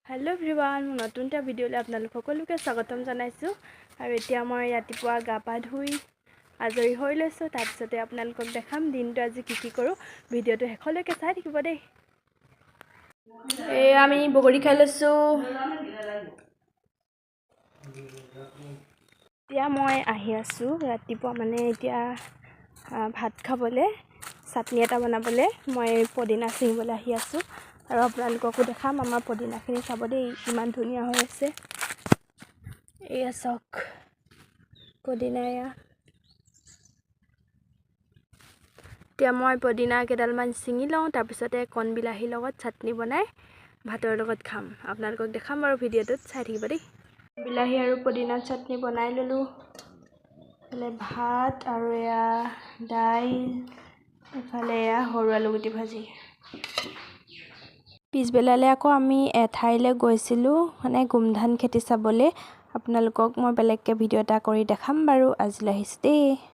hello everyone नतुन এটা ভিডিঅ'লৈ আপোনালোক সকলোকে স্বাগতম জনাইছো আৰু এতিয়া মই ৰাতিপুৱা গা পা ধুই আজৰি হৈ লৈছো তাৰ পিছতে আপোনালোকক দেখাম দিনটো আজি কি কৰো ভিডিঅ'টো শেষলৈকে চাই থাকিব দেই আমি বগৰী খাই লৈছো এতিয়া মই আহি আছো ৰাতিপুৱা মানে এতিয়া ভাত খাবলৈ চাটনি এটা বনাবলৈ মই পদিনা ছিঙিবলৈ আহি আছো আৰু আপোনালোককো দেখাম আমাৰ পদিনাখিনি চাব দেই ইমান ধুনীয়া হৈ আছে এয়া চাওক পদিনা এতিয়া মই পদিনা কেইডালমান ছিঙি লওঁ তাৰ পিছতে কণ বিলাহীৰ লগত চাটনি বনাই ভাতৰ লগত খাম আপোনালোকক দেখাম আৰু ভিডিঅ'টোত চাই থাকিব দেই বিলাহী আৰু পদিনা চাটনি বনাই ললো এফালে ভাত আৰু এয়া দাইল এফালে এয়া সৰু আলু গুটি ভাজি পিছবেলালে আকৌ আমি এঠাইলৈ গৈছিলো মানে গুমধান খেতি চাবলৈ আপোনালোকক মই বেলেগকে ভিডিঅ' এটা কৰি দেখাম বাৰু আজিলৈ আহিছো দেই